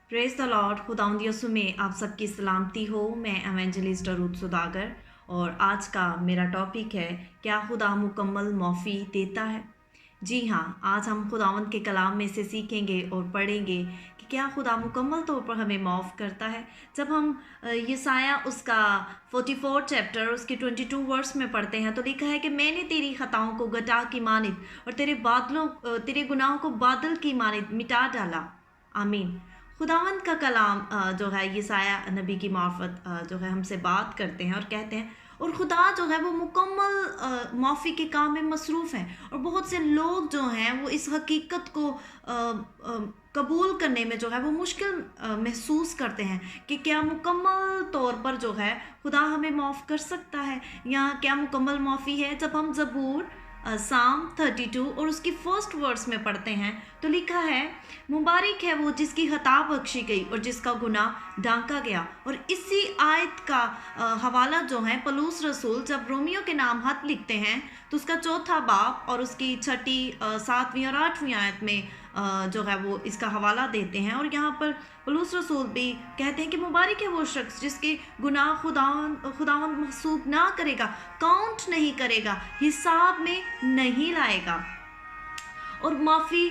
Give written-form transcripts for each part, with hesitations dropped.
Praise the Lord. खुदावंद यीशु में आप सबकी सलामती हो। मैं एवेंजलिस्ट रूथ सुदागर और आज का मेरा टॉपिक है, क्या खुदा मुकम्मल माफ़ी देता है। जी हाँ, आज हम खुदावंद के कलाम में से सीखेंगे और पढ़ेंगे कि क्या खुदा मुकम्मल तौर पर हमें माफ़ करता है। जब हम यसाया उसका 44 चैप्टर उसके 22 वर्स में पढ़ते हैं तो लिखा है कि मैंने तेरी खताओं को गटा की मानित और तेरे गुनाहों को बादल की मानित मिटा डाला। आमीन। खुदावंद का कलाम जो है यसाया नबी की मार्फत जो है हमसे बात करते हैं और कहते हैं, और खुदा जो है वो मुकम्मल माफ़ी के काम में मसरूफ़ हैं। और बहुत से लोग जो हैं वो इस हकीकत को कबूल करने में जो है वो मुश्किल महसूस करते हैं कि क्या मुकम्मल तौर पर जो है खुदा हमें माफ़ कर सकता है, या क्या मुकम्मल माफ़ी है। जब हम ज़बूर साम 32 और उसकी फर्स्ट वर्स में पढ़ते हैं तो लिखा है, मुबारक है वो जिसकी खता बख्शी गई और जिसका गुनाह ढांका गया। और इसी आयत का हवाला जो है पलूस रसूल जब रोमियो के नाम खत लिखते हैं तो उसका चौथा बाब और उसकी छठी 7वीं और 8वीं आयत में जो है वो इसका हवाला देते हैं। और यहाँ पर पलूस रसूल भी कहते हैं कि मुबारक है वो शख्स जिसके गुनाह खुदावंद महसूब ना करेगा, काउंट नहीं करेगा, हिसाब में नहीं लाएगा। और माफ़ी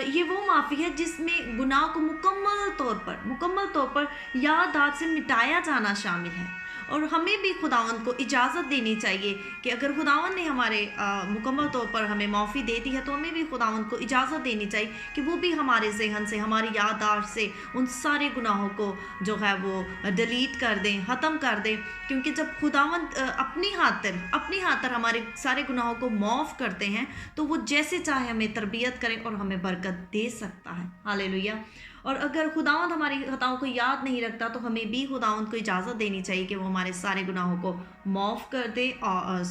ये वो माफ़ी है जिसमें गुनाह को मुकम्मल तौर पर याददाश्त से मिटाया जाना शामिल है। और हमें भी खुदावंद को इजाज़त देनी चाहिए कि अगर खुदावंद ने हमारे मुकम्मल तौर पर हमें माफ़ी दे दी है तो हमें भी खुदावंद को इजाज़त देनी चाहिए कि वो भी हमारे ज़हन से, हमारी याददाश्त से उन सारे गुनाहों को जो है वो डिलीट कर दें, ख़त्म कर दें। क्योंकि जब खुदावंद अपनी खातिर हमारे सारे गुनाहों को माफ़ करते हैं तो वो जैसे चाहे हमें तरबियत करें और हमें बरकत दे सकता है। हालेलुया। और अगर खुदावंद हमारी खताओं को याद नहीं रखता तो हमें भी खुदावंद को इजाज़त देनी चाहिए कि वो हमारे सारे गुनाहों को माफ़ कर दे और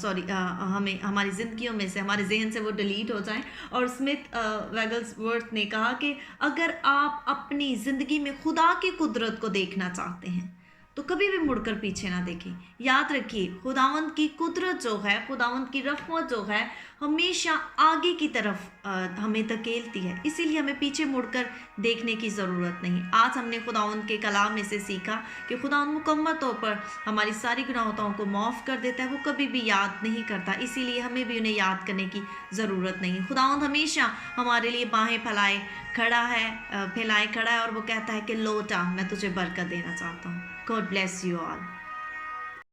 हमें हमारी ज़िंदगियों में से, हमारे जहन से वो डिलीट हो जाएं। और स्मिथ वैगल्सवर्थ ने कहा कि अगर आप अपनी ज़िंदगी में खुदा की कुदरत को देखना चाहते हैं तो कभी भी मुड़कर पीछे ना देखें। याद रखिए, खुदावंद की कुदरत जो है, खुदावंद की रहमत जो है, हमेशा आगे की तरफ हमें धकेलती है। इसीलिए हमें पीछे मुड़कर देखने की ज़रूरत नहीं। आज हमने खुदावंद के कलाम में से सीखा कि खुदावंद मुकम्मल तौर पर हमारी सारी गुनाहों को माफ़ कर देता है, वो कभी भी याद नहीं करता। इसीलिए हमें भी उन्हें याद करने की ज़रूरत नहीं। खुदावंद हमेशा हमारे लिए बाहें फैलाए खड़ा है और वो कहता है कि लौटा, मैं तुझे बरकत देना चाहता हूँ। God bless you all.